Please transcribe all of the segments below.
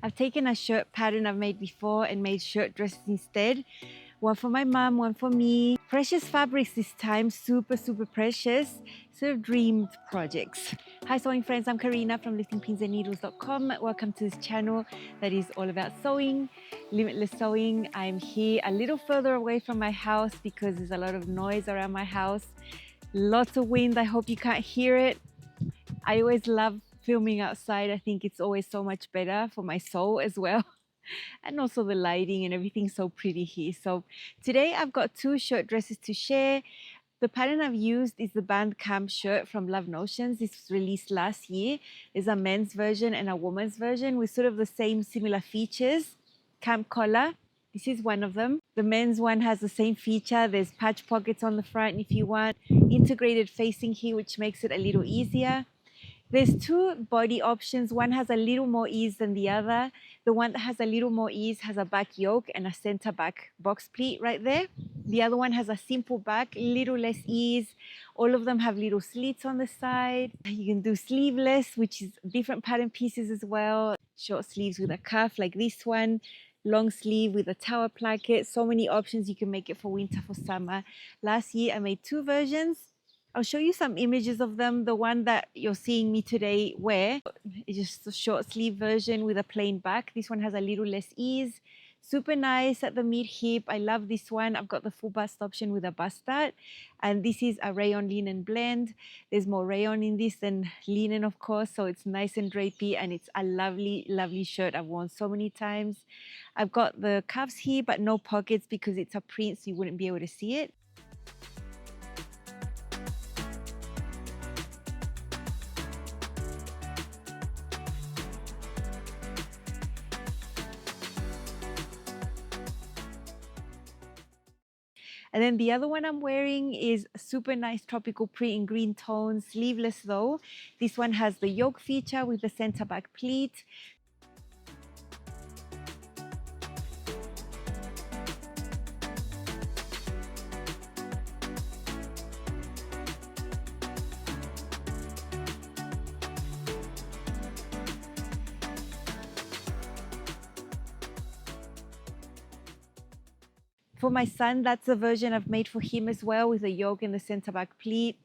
I've taken a shirt pattern I've made before and made shirt dresses instead. One for my mom, one for me. Precious fabrics this time, super, super precious. Sort of dreamed projects. Hi sewing friends, I'm Karina from liftingpinsandneedles.com. Welcome to this channel that is all about sewing, limitless sewing. I'm here a little further away from my house because there's a lot of noise around my house. Lots of wind, I hope you can't hear it. I always love filming outside. I think it's always so much better for my soul as well. And also the lighting and everything's so pretty here. So today I've got two shirt dresses to share. The pattern I've used is the band camp shirt from Love Notions. This was released last year. There's a men's version and a woman's version with sort of the same similar features. Camp collar, this is one of them. The men's one has the same feature. There's patch pockets on the front if you want. Integrated facing here, which makes it a little easier. There's two body options. One has a little more ease than the other. The one that has a little more ease has a back yoke and a center back box pleat right there. The other one has a simple back, little less ease. All of them have little slits on the side. You can do sleeveless, which is different pattern pieces as well. Short sleeves with a cuff like this one. Long sleeve with a tower placket. So many options. You can make it for winter, for summer. Last year I made two versions. I'll show you some images of them. The one that you're seeing me today wear is just a short sleeve version with a plain back. This one has a little less ease. Super nice at the mid hip. I love this one. I've got the full bust option with a bust start. And this is a rayon linen blend. There's more rayon in this than linen, of course. So it's nice and drapey and it's a lovely, lovely shirt. I've worn so many times. I've got the cuffs here, but no pockets because it's a print, so you wouldn't be able to see it. And then the other one I'm wearing is a super nice tropical print in green tones, sleeveless though. This one has the yoke feature with the center back pleat. For my son, that's the version I've made for him as well with the yoke and the center back pleat.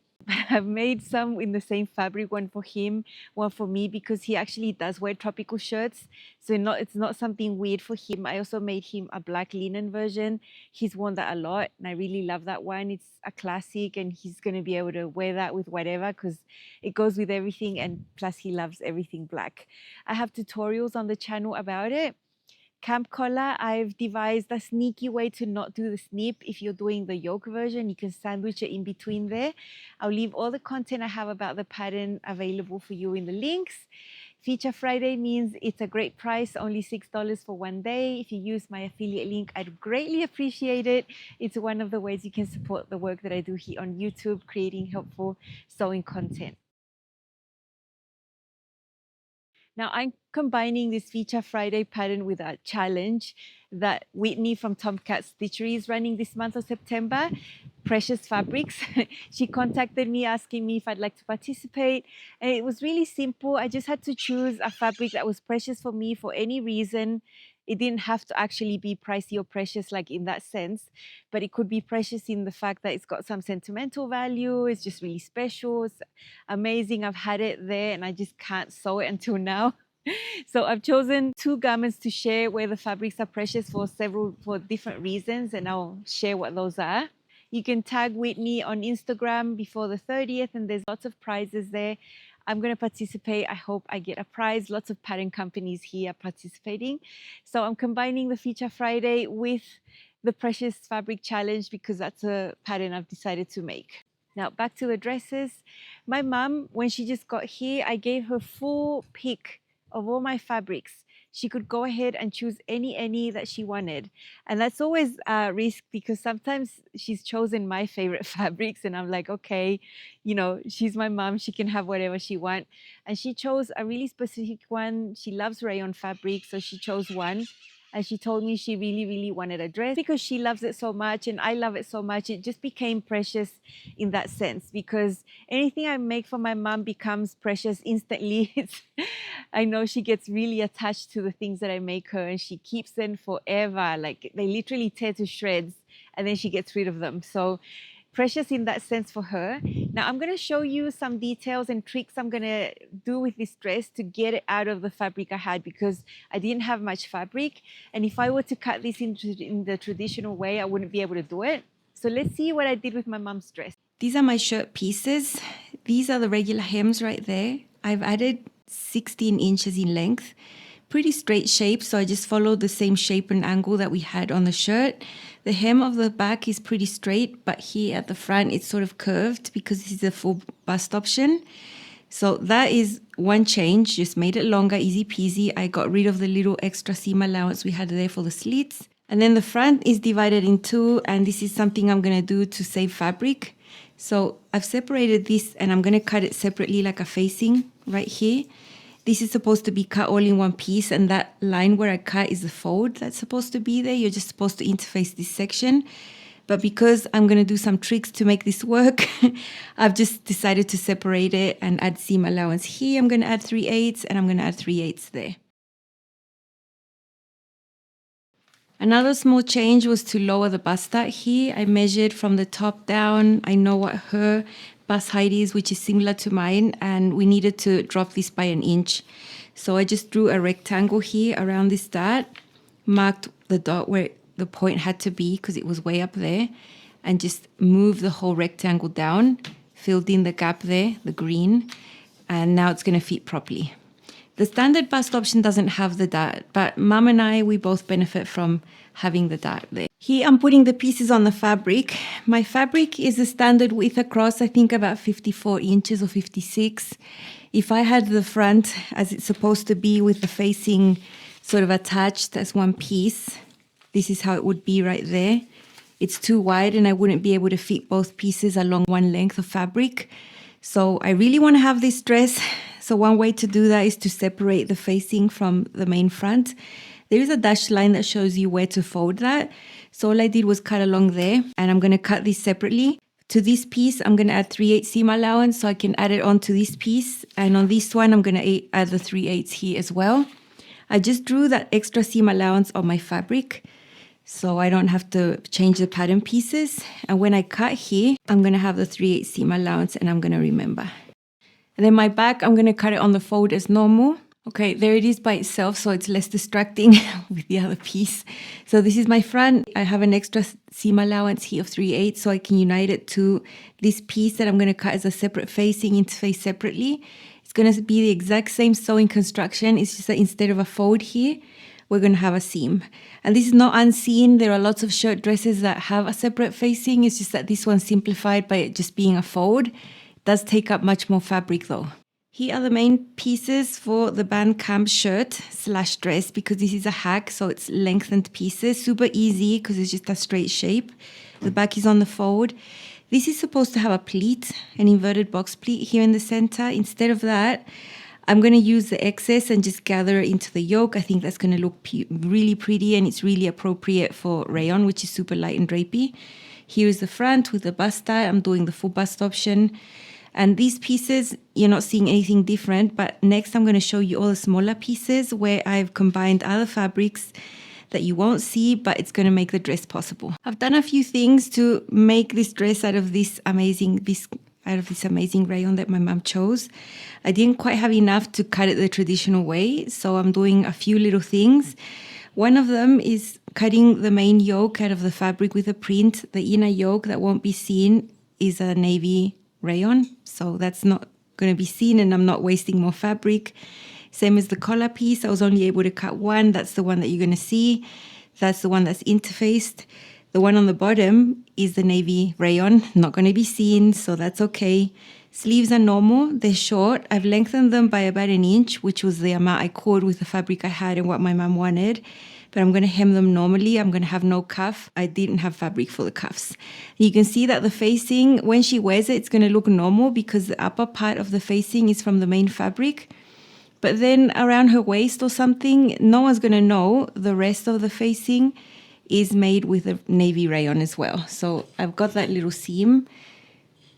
I've made some in the same fabric, one for him, one for me, because he actually does wear tropical shirts. So it's not something weird for him. I also made him a black linen version. He's worn that a lot and I really love that one. It's a classic and he's going to be able to wear that with whatever because it goes with everything and plus he loves everything black. I have tutorials on the channel about it. Camp collar, I've devised a sneaky way to not do the snip. If you're doing the yoke version, you can sandwich it in between there. I'll leave all the content I have about the pattern available for you in the links. Feature Friday means it's a great price, only $6 for one day. If you use my affiliate link, I'd greatly appreciate it. It's one of the ways you can support the work that I do here on YouTube, creating helpful sewing content. Now I'm combining this Feature Friday pattern with a challenge that Whitney from Tomcat Stitchery is running this month of September. Precious Fabrics. She contacted me asking me if I'd like to participate. And it was really simple. I just had to choose a fabric that was precious for me for any reason. It didn't have to actually be pricey or precious like in that sense, but it could be precious in the fact that it's got some sentimental value. It's just really special. It's amazing. I've had it there and I just can't sew it until now. So I've chosen two garments to share where the fabrics are precious for different reasons, and I'll share what those are. You can tag Whitney on Instagram before the 30th and there's lots of prizes there. I'm going to participate. I hope I get a prize. Lots of pattern companies here are participating. So I'm combining the Feature Friday with the Precious Fabric Challenge because that's a pattern I've decided to make. Now back to the dresses. My mom, when she just got here, I gave her full pick of all my fabrics. She could go ahead and choose any that she wanted. And that's always a risk because sometimes she's chosen my favorite fabrics and I'm like, okay, you know, she's my mom, she can have whatever she wants. And she chose a really specific one. She loves rayon fabric, so she chose one. And she told me she really, really wanted a dress because she loves it so much and I love it so much. It just became precious in that sense, because anything I make for my mom becomes precious instantly. I know she gets really attached to the things that I make her, and she keeps them forever. Like, they literally tear to shreds and then she gets rid of them. So precious in that sense for her. Now I'm going to show you some details and tricks I'm going to do with this dress to get it out of the fabric I had, because I didn't have much fabric, and if I were to cut this in the traditional way, I wouldn't be able to do it. So let's see what I did with my mom's dress. These are my shirt pieces. These are the regular hems right there. I've added 16 inches in length. Pretty straight shape, so I just followed the same shape and angle that we had on the shirt. The hem of the back is pretty straight, but here at the front it's sort of curved because this is a full bust option. So that is one change, just made it longer, easy peasy. I got rid of the little extra seam allowance we had there for the slits. And then the front is divided in two, and this is something I'm going to do to save fabric. So I've separated this and I'm going to cut it separately like a facing right here. This is supposed to be cut all in one piece, and that line where I cut is the fold that's supposed to be there. You're just supposed to interface this section. But because I'm going to do some tricks to make this work, I've just decided to separate it and add seam allowance here. I'm going to add 3/8 and I'm going to add 3/8 there. Another small change was to lower the bust dart here. I measured from the top down. I know what her bust height is, which is similar to mine, and we needed to drop this by 1 inch. So I just drew a rectangle here around this dart, marked the dot where the point had to be because it was way up there, and just moved the whole rectangle down, filled in the gap there, the green, and now it's going to fit properly. The standard bust option doesn't have the dart, but Mum and I, we both benefit from having the dart there. Here I'm putting the pieces on the fabric. My fabric is the standard width across, I think about 54 inches or 56. If I had the front as it's supposed to be with the facing sort of attached as one piece, this is how it would be right there. It's too wide and I wouldn't be able to fit both pieces along one length of fabric. So I really want to have this dress. So one way to do that is to separate the facing from the main front. There is a dashed line that shows you where to fold that. So all I did was cut along there, and I'm going to cut this separately. To this piece, I'm going to add 3/8 seam allowance so I can add it onto this piece. And on this one, I'm going to add the 3/8 here as well. I just drew that extra seam allowance on my fabric so I don't have to change the pattern pieces. And when I cut here, I'm going to have the 3/8 seam allowance, and I'm going to remember. And then my back, I'm going to cut it on the fold as normal. Okay, there it is by itself, so it's less distracting with the other piece. So this is my front. I have an extra seam allowance here of 3/8 so I can unite it to this piece that I'm going to cut as a separate facing, interface separately. It's going to be the exact same sewing construction. It's just that instead of a fold here, we're going to have a seam. And this is not unseen. There are lots of shirt dresses that have a separate facing. It's just that this one's simplified by it just being a fold. It does take up much more fabric though. Here are the main pieces for the band camp shirt / dress, because this is a hack, so it's lengthened pieces. Super easy because it's just a straight shape. The back is on the fold. This is supposed to have a pleat, an inverted box pleat here in the center. Instead of that, I'm going to use the excess and just gather it into the yoke. I think that's going to look really pretty, and it's really appropriate for rayon, which is super light and drapey. Here is the front with the bust dart. I'm doing the full bust option. And these pieces, you're not seeing anything different, but next I'm going to show you all the smaller pieces where I've combined other fabrics that you won't see, but it's going to make the dress possible. I've done a few things to make this dress out of this amazing rayon that my mom chose. I didn't quite have enough to cut it the traditional way, so I'm doing a few little things. One of them is cutting the main yoke out of the fabric with a print. The inner yoke that won't be seen is a navy rayon, so that's not going to be seen and I'm not wasting more fabric. Same as the collar piece, I was only able to cut one. That's the one that you're going to see. That's the one that's interfaced. The one on the bottom is the navy rayon, not going to be seen, so that's okay. Sleeves are normal, they're short. I've lengthened them by about 1 inch, which was the amount I caught with the fabric I had and what my mom wanted. But I'm going to hem them normally. I'm going to have no cuff. I didn't have fabric for the cuffs. You can see that the facing, when she wears it, it's going to look normal because the upper part of the facing is from the main fabric. But then around her waist or something, no one's going to know. The rest of the facing is made with a navy rayon as well. So I've got that little seam.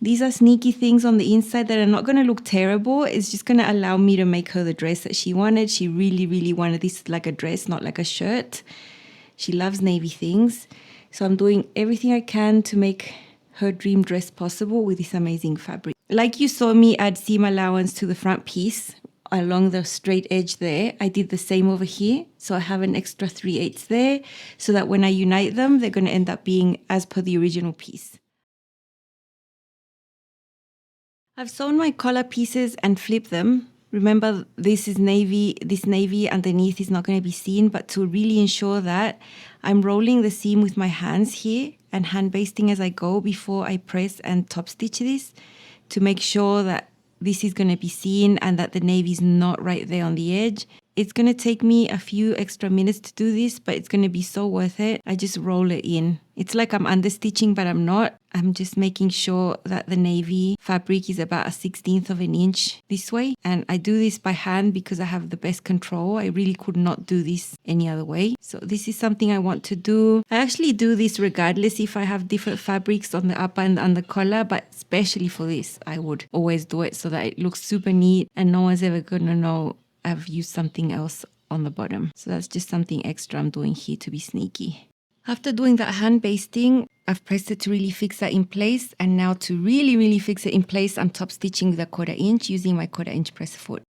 These are sneaky things on the inside that are not going to look terrible. It's just going to allow me to make her the dress that she wanted. She really, really wanted this like a dress, not like a shirt. She loves navy things. So I'm doing everything I can to make her dream dress possible with this amazing fabric. Like you saw me add seam allowance to the front piece along the straight edge there, I did the same over here. So I have an extra 3/8 there so that when I unite them, they're going to end up being as per the original piece. I've sewn my collar pieces and flipped them. Remember, this navy underneath is not going to be seen, but to really ensure that, I'm rolling the seam with my hands here and hand basting as I go before I press and top stitch this to make sure that this is going to be seen and that the navy is not right there on the edge. It's going to take me a few extra minutes to do this, but it's going to be so worth it. I just roll it in. It's like I'm understitching, but I'm not. I'm just making sure that the navy fabric is about 1/16 of an inch this way. And I do this by hand because I have the best control. I really could not do this any other way. So this is something I want to do. I actually do this regardless if I have different fabrics on the upper and under collar, but especially for this, I would always do it so that it looks super neat and no one's ever going to know I've used something else on the bottom. So that's just something extra I'm doing here to be sneaky. After doing that hand basting, I've pressed it to really fix that in place. And now to really, really fix it in place, I'm top stitching with a 1/4 inch using my 1/4 inch press foot.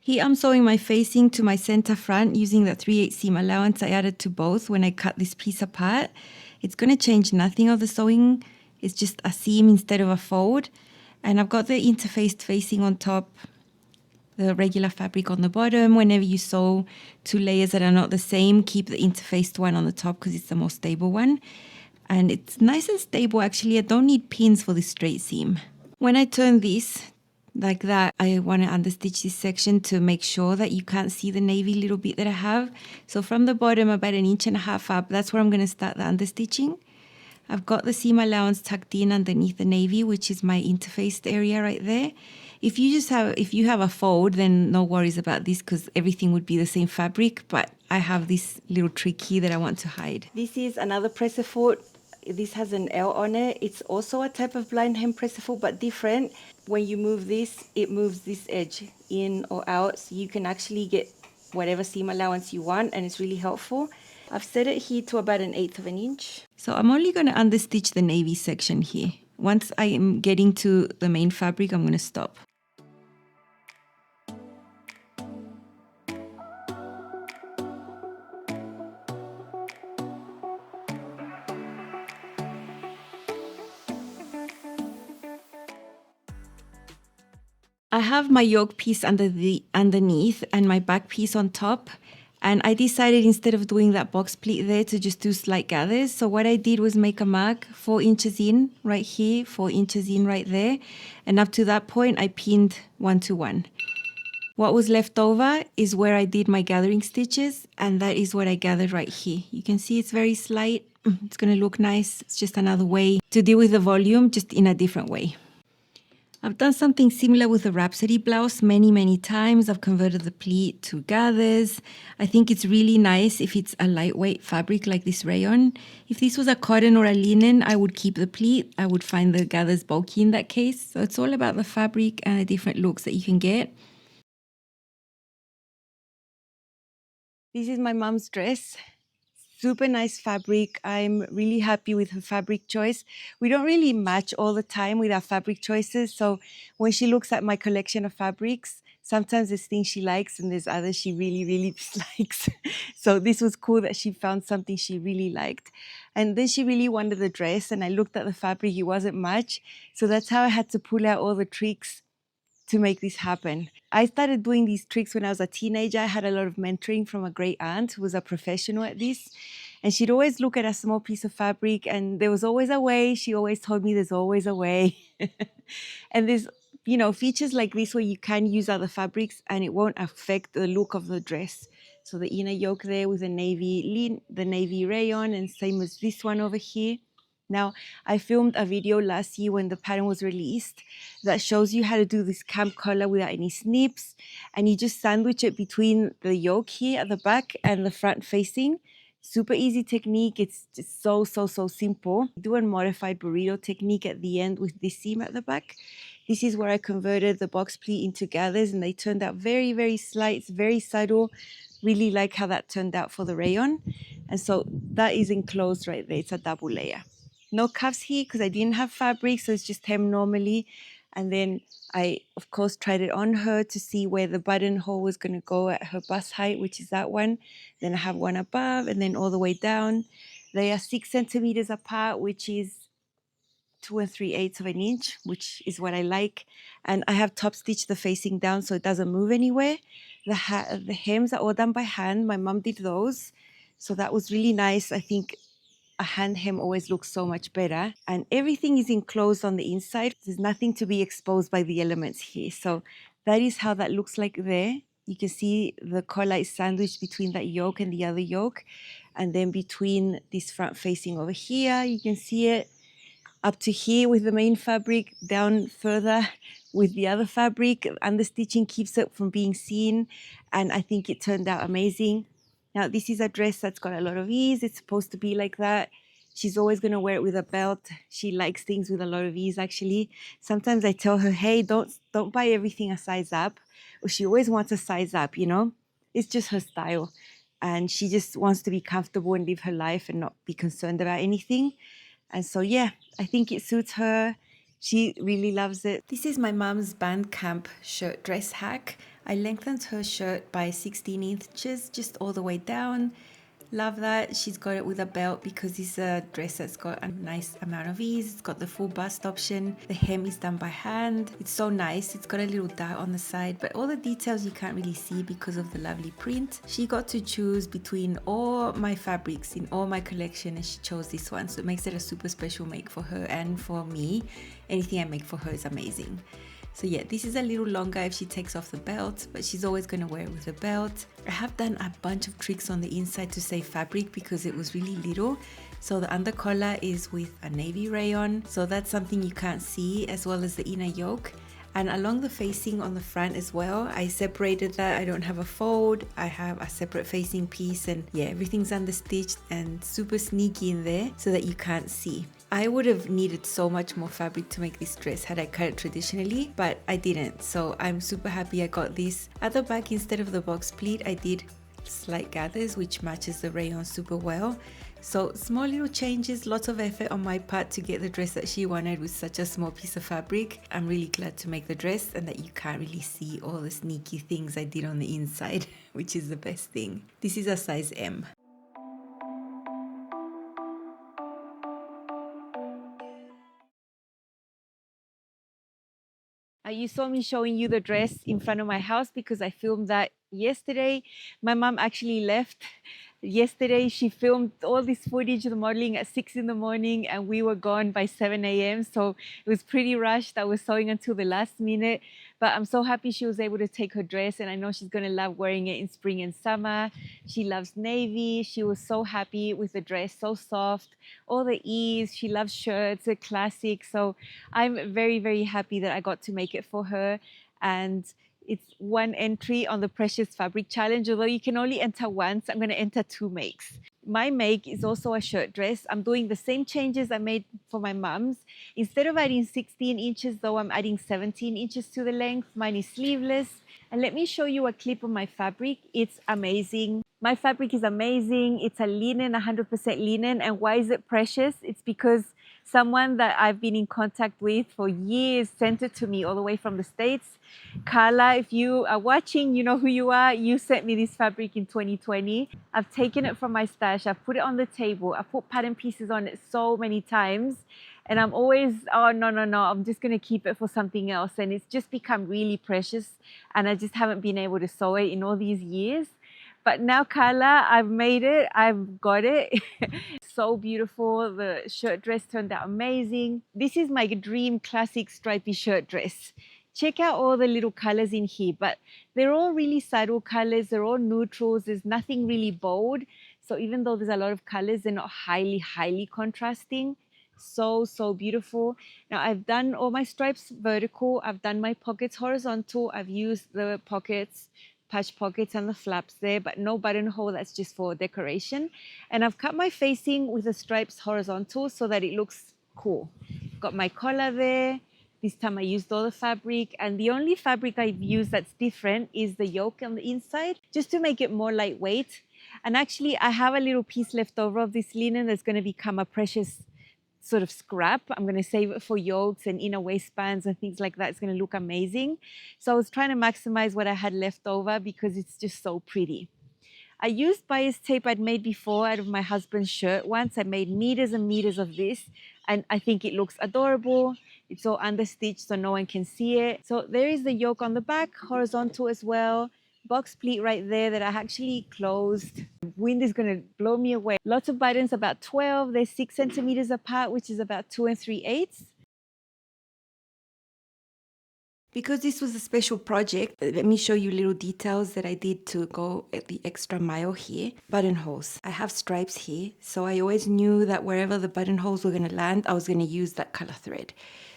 Here I'm sewing my facing to my center front using that 3/8 seam allowance I added to both when I cut this piece apart. It's going to change nothing of the sewing. It's just a seam instead of a fold. And I've got the interfaced facing on top, the regular fabric on the bottom. Whenever you sew two layers that are not the same, keep the interfaced one on the top because it's the most stable one. And it's nice and stable actually. I don't need pins for this straight seam. When I turn this like that, I want to understitch this section to make sure that you can't see the navy little bit that I have. So from the bottom about 1.5 inches up, that's where I'm going to start the understitching. I've got the seam allowance tucked in underneath the navy, which is my interfaced area right there. If you have a fold, then no worries about this because everything would be the same fabric, but I have this little trick here that I want to hide. This is another presser foot. This has an L on it. It's also a type of blind hem presser foot, but different. When you move this, it moves this edge in or out, so you can actually get whatever seam allowance you want, and it's really helpful. I've set it here to about 1/8 of an inch. So I'm only going to understitch the navy section here. Once I am getting to the main fabric, I'm going to stop. I have my yoke piece underneath and my back piece on top. And I decided instead of doing that box pleat there to just do slight gathers. So what I did was make a mark 4 inches in right here, 4 inches in right there. And up to that point, I pinned 1 to 1. What was left over is where I did my gathering stitches. And that is what I gathered right here. You can see it's very slight. It's going to look nice. It's just another way to deal with the volume, just in a different way. I've done something similar with the Rhapsody blouse many times. I've converted the pleat to gathers. I think it's really nice if it's a lightweight fabric like this rayon. If this was a cotton or a linen, I would keep the pleat. I would find the gathers bulky in that case. So it's all about the fabric and the different looks that you can get. This is my mom's dress. Super nice fabric. I'm really happy with her fabric choice. We don't really match all the time with our fabric choices. So when she looks at my collection of fabrics, sometimes there's things she likes and there's others she really dislikes. So this was cool that she found something she really liked. And then she really wanted the dress and I looked at the fabric, it wasn't much. So that's how I had to pull out all the tricks to make this happen. I started doing these tricks when I was a teenager. I had a lot of mentoring from a great aunt who was a professional at this. And she'd always look at a small piece of fabric and there was always a way. She always told me there's always a way. And there's, features like this where you can use other fabrics and it won't affect the look of the dress. So the inner yoke there with the navy rayon and same as this one over here. Now, I filmed a video last year when the pattern was released that shows you how to do this camp collar without any snips. And you just sandwich it between the yoke here at the back and the front facing. Super easy technique. It's just so simple. Do a modified burrito technique at the end with this seam at the back. This is where I converted the box pleat into gathers, and they turned out very slight, very subtle. Really like how that turned out for the rayon. And so that is enclosed right there. It's a double layer. No cuffs here because I didn't have fabric, so it's just hem normally. And then I, of course, tried it on her to see where the buttonhole was going to go at her bust height, which is that one. Then I have one above and then all the way down. They are 6 centimeters apart, which is 2 3/8 of an inch, which is what I like. And I have top stitched the facing down so it doesn't move anywhere. The hems are all done by hand. My mom did those. So that was really nice. I think a hand hem always looks so much better. And everything is enclosed on the inside. There's nothing to be exposed by the elements here. So that is how that looks like there. You can see the collar is sandwiched between that yoke and the other yoke. And then between this front facing over here, you can see it up to here with the main fabric, down further with the other fabric. And the stitching keeps it from being seen. And I think it turned out amazing. Now, this is a dress that's got a lot of ease. It's supposed to be like that. She's always going to wear it with a belt. She likes things with a lot of ease, actually. Sometimes I tell her, hey, don't buy everything a size up. Or she always wants a size up, you know? It's just her style. And she just wants to be comfortable and live her life and not be concerned about anything. And so, yeah, I think it suits her. She really loves it. This is my mom's band camp shirt dress hack. I lengthened her shirt by 16 inches, just all the way down. Love that. She's got it with a belt because it's a dress that's got a nice amount of ease. It's got the full bust option. The hem is done by hand. It's so nice. It's got a little dot on the side, but all the details you can't really see because of the lovely print. She got to choose between all my fabrics in all my collection, and she chose this one. So it makes it a super special make for her and for me. Anything I make for her is amazing. So yeah, this is a little longer if she takes off the belt, but she's always going to wear it with a belt. I have done a bunch of tricks on the inside to save fabric because it was really little. So the under collar is with a navy rayon, so that's something you can't see, as well as the inner yoke. And along the facing on the front as well, I separated that. I don't have a fold. I have a separate facing piece, and yeah, everything's understitched and super sneaky in there so that you can't see. I would have needed so much more fabric to make this dress had I cut it traditionally, but I didn't. So I'm super happy I got this. At the back, instead of the box pleat, I did slight gathers, which matches the rayon super well. So small little changes, lots of effort on my part to get the dress that she wanted with such a small piece of fabric. I'm really glad to make the dress and that you can't really see all the sneaky things I did on the inside, which is the best thing. This is a size M. You saw me showing you the dress in front of my house because I filmed that yesterday. My mom actually left yesterday. She filmed all this footage of the modeling at 6 in the morning and we were gone by 7 a.m. So it was pretty rushed. I was sewing until the last minute. But I'm so happy she was able to take her dress, and I know she's going to love wearing it in spring and summer. She loves navy. She was so happy with the dress, so soft, all the ease. She loves shirts, a classic. So I'm very happy that I got to make it for her. And it's one entry on the Precious Fabric Challenge. Although you can only enter once, I'm going to enter 2 makes. My make is also a shirt dress. I'm doing the same changes I made for my mom's. Instead of adding 16 inches, though, I'm adding 17 inches to the length. Mine is sleeveless. And let me show you a clip of my fabric. It's amazing. My fabric is amazing. It's a linen, 100% linen. And why is it precious? It's because someone that I've been in contact with for years sent it to me all the way from the States. Carla, if you are watching, you know who you are. You sent me this fabric in 2020. I've taken it from my stash. I've put it on the table. I've put pattern pieces on it so many times. And I'm always, oh, no, I'm just going to keep it for something else. And it's just become really precious. And I just haven't been able to sew it in all these years. But now, Carla, I've made it. I've got it. So beautiful. The shirt dress turned out amazing. This is my dream classic stripy shirt dress. Check out all the little colors in here, but they're all really subtle colors. They're all neutrals. There's nothing really bold. So even though there's a lot of colors, they're not highly contrasting. So beautiful. Now I've done all my stripes vertical, I've done my pockets horizontal, I've used the pockets, patch pockets and the flaps there, but no buttonhole, that's just for decoration. And I've cut my facing with the stripes horizontal so that it looks cool. Got my collar there. This time I used all the fabric, and the only fabric I've used that's different is the yoke on the inside, just to make it more lightweight. And actually I have a little piece left over of this linen that's going to become a precious sort of scrap. I'm going to save it for yokes and inner waistbands and things like that. It's going to look amazing. So I was trying to maximize what I had left over because it's just so pretty. I used bias tape I'd made before out of my husband's shirt once. I made meters and meters of this, and I think it looks adorable. It's all understitched so no one can see it. So there is the yoke on the back, horizontal as well. Box pleat right there that I actually closed. Wind is going to blow me away. Lots of buttons, about 12. They're 6 centimeters apart, which is about 2 3/8. Because this was a special project, let me show you little details that I did to go at the extra mile here. Buttonholes. I have stripes here, so I always knew that wherever the buttonholes were going to land, I was going to use that color thread.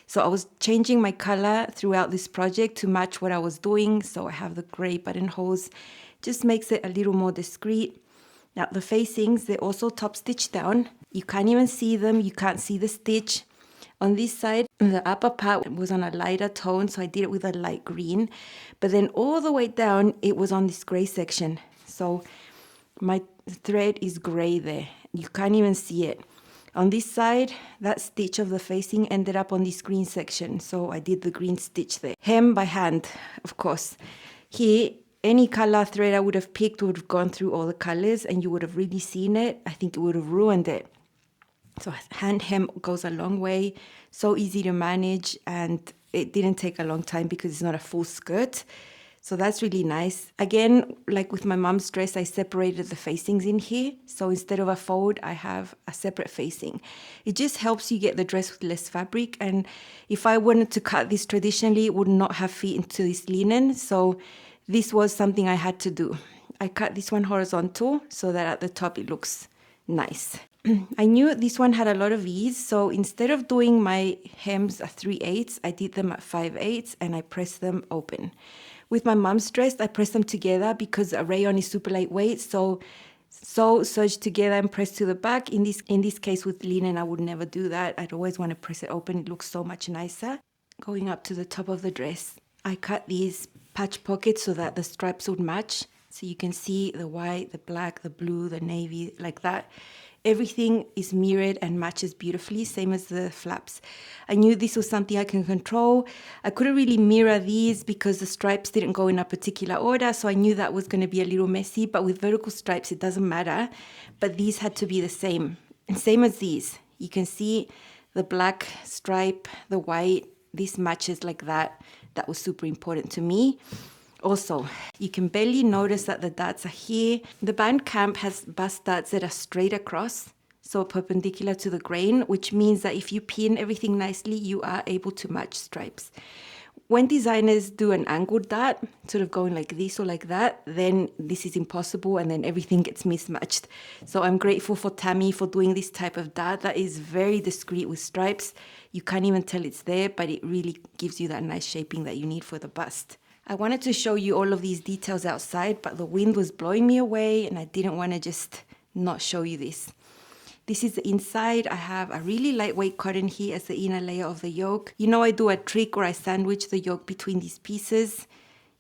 So I was changing my color throughout this project to match what I was doing. So I have the gray buttonholes, just makes it a little more discreet. Now the facings, they're also top stitched down. You can't even see them, you can't see the stitch. On this side, the upper part was on a lighter tone, so I did it with a light green. But then all the way down, it was on this gray section. So my thread is gray there. You can't even see it. On this side, that stitch of the facing ended up on this green section. So I did the green stitch there. Hem by hand, of course. Here, any color thread I would have picked would have gone through all the colors and you would have really seen it. I think it would have ruined it. So hand hem goes a long way, so easy to manage, and it didn't take a long time because it's not a full skirt. So that's really nice. Again, like with my mom's dress, I separated the facings in here. So instead of a fold, I have a separate facing. It just helps you get the dress with less fabric. And if I wanted to cut this traditionally, it would not have fit into this linen. So this was something I had to do. I cut this one horizontal so that at the top it looks nice. I knew this one had a lot of ease, so instead of doing my hems at 3/8, I did them at 5/8 and I pressed them open. With my mom's dress, I pressed them together because a rayon is super lightweight, so serge together and press to the back. In this case with linen, I would never do that. I'd always want to press it open. It looks so much nicer. Going up to the top of the dress, I cut these patch pockets so that the stripes would match. So you can see the white, the black, the blue, the navy, like that. Everything is mirrored and matches beautifully, same as the flaps. I knew this was something I can control. I couldn't really mirror these because the stripes didn't go in a particular order, so I knew that was going to be a little messy, but with vertical stripes, it doesn't matter. But these had to be the same. And same as these. You can see the black stripe, the white, this matches like that. That was super important to me. Also, you can barely notice that the darts are here. The band camp has bust darts that are straight across, so perpendicular to the grain, which means that if you pin everything nicely, you are able to match stripes. When designers do an angled dart, sort of going like this or like that, then this is impossible and then everything gets mismatched. So I'm grateful for Tammy for doing this type of dart that is very discreet with stripes. You can't even tell it's there, but it really gives you that nice shaping that you need for the bust. I wanted to show you all of these details outside, but the wind was blowing me away and I didn't want to just not show you this. This is the inside. I have a really lightweight cotton here as the inner layer of the yoke. You know, I do a trick where I sandwich the yoke between these pieces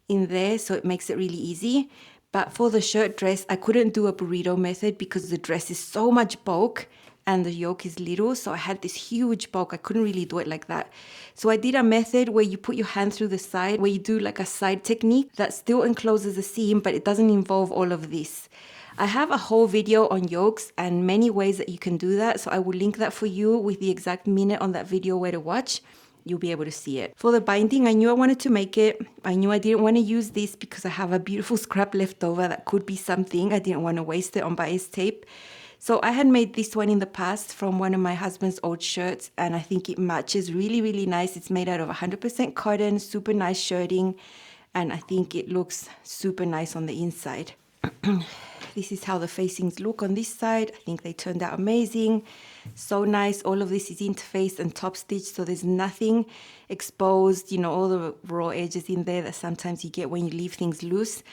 in there, so it makes it really easy. But for the shirt dress, I couldn't do a burrito method because the dress is so much bulk and the yoke is little, so I had this huge bulk. I couldn't really do it like that. So I did a method where you put your hand through the side, where you do like a side technique that still encloses the seam, but it doesn't involve all of this. I have a whole video on yokes and many ways that you can do that, so I will link that for you with the exact minute on that video where to watch. You'll be able to see it. For the binding, I knew I wanted to make it. I knew I didn't want to use this because I have a beautiful scrap left over that could be something. I didn't want to waste it on bias tape. So I had made this one in the past from one of my husband's old shirts, and I think it matches really, really nice. It's made out of 100% cotton, super nice shirting, and I think it looks super nice on the inside. This is how the facings look on this side. I think they turned out amazing. So nice. All of this is interfaced and top stitched, so there's nothing exposed, you know, all the raw edges in there that sometimes you get when you leave things loose,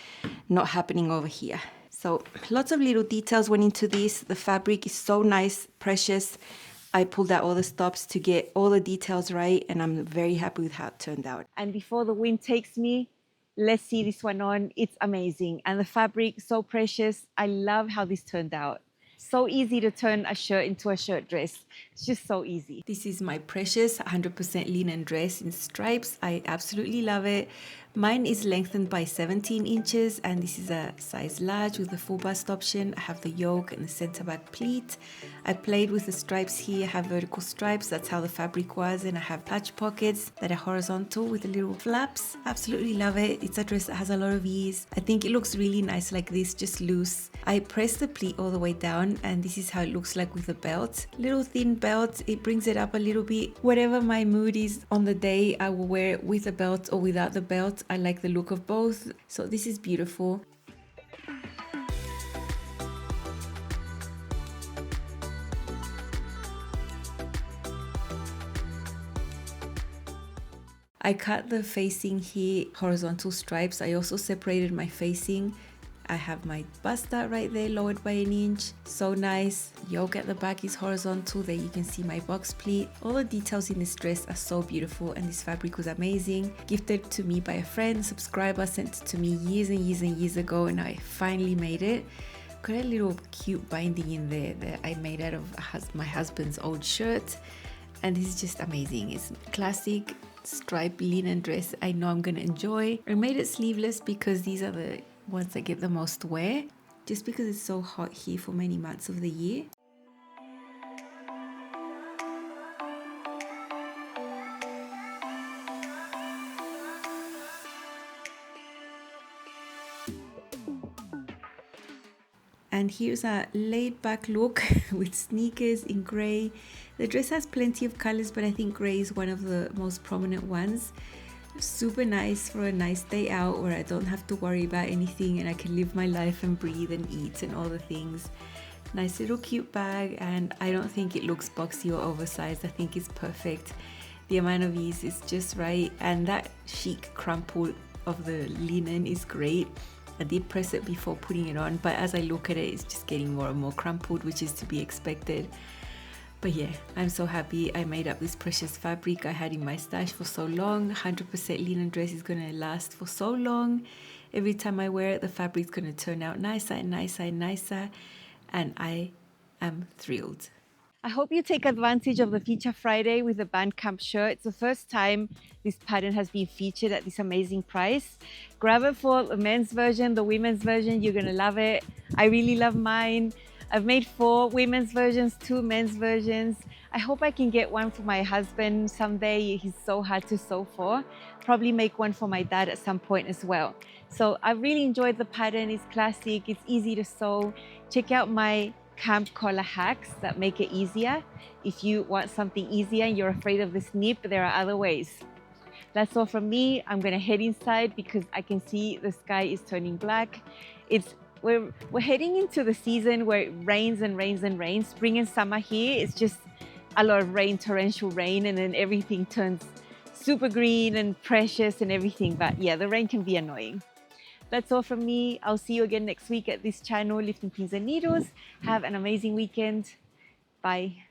not happening over here. So lots of little details went into this. The fabric is so nice, precious. I pulled out all the stops to get all the details right, and I'm very happy with how it turned out. And before the wind takes me, let's see this one on. It's amazing. And the fabric, so precious. I love how this turned out. So easy to turn a shirt into a shirt dress. It's just so easy. This is my precious 100% linen dress in stripes. I absolutely love it. Mine is lengthened by 17 inches and this is a size large with the full bust option. I have the yoke and the center back pleat. I played with the stripes here. I have vertical stripes. That's how the fabric was. And I have patch pockets that are horizontal with the little flaps. Absolutely love it. It's a dress that has a lot of ease. I think it looks really nice like this, just loose. I pressed the pleat all the way down and this is how it looks like with the belt. Little thin belt. It brings it up a little bit. Whatever my mood is on the day, I will wear it with a belt or without the belt. I like the look of both. So this is beautiful. I cut the facing here horizontal stripes. I also separated my facing. I have my bust out right there, lowered by an inch. So nice. Yoke at the back is horizontal. There you can see my box pleat. All the details in this dress are so beautiful and this fabric was amazing. Gifted to me by a friend, subscriber, sent it to me years and years and years ago and I finally made it. Got a little cute binding in there that I made out of my husband's old shirt. And this is just amazing. It's classic striped linen dress I know I'm gonna enjoy. I made it sleeveless because these are the ones I get the most wear, just because it's so hot here for many months of the year. And here's a laid back look with sneakers in grey. The dress has plenty of colors, but I think grey is one of the most prominent ones. Super nice for a nice day out where I don't have to worry about anything and I can live my life and breathe and eat and all the things. Nice little cute bag, and I don't think it looks boxy or oversized. I think it's perfect. The amount of ease is just right, and that chic crumple of the linen is great. I did press it before putting it on, but as I look at it, it's just getting more and more crumpled, which is to be expected. But yeah, I'm so happy I made up this precious fabric I had in my stash for so long. 100% linen dress is going to last for so long. Every time I wear it, the fabric's going to turn out nicer and nicer and nicer. And I am thrilled. I hope you take advantage of the Feature Friday with the Bandcamp shirt. It's the first time this pattern has been featured at this amazing price. Grab it for the men's version, the women's version. You're going to love it. I really love mine. I've made 4 women's versions, 2 men's versions. I hope I can get one for my husband someday. He's so hard to sew for. Probably make one for my dad at some point as well. So I really enjoyed the pattern. It's classic, it's easy to sew. Check out my camp collar hacks that make it easier. If you want something easier and you're afraid of this nip, there are other ways. That's all from me. I'm gonna head inside because I can see the sky is turning black. We're heading into the season where it rains and rains and rains. Spring and summer here, it's just a lot of rain, torrential rain, and then everything turns super green and precious and everything. But yeah, the rain can be annoying. That's all from me. I'll see you again next week at this channel, Lifting Pins and Needles. Have an amazing weekend. Bye.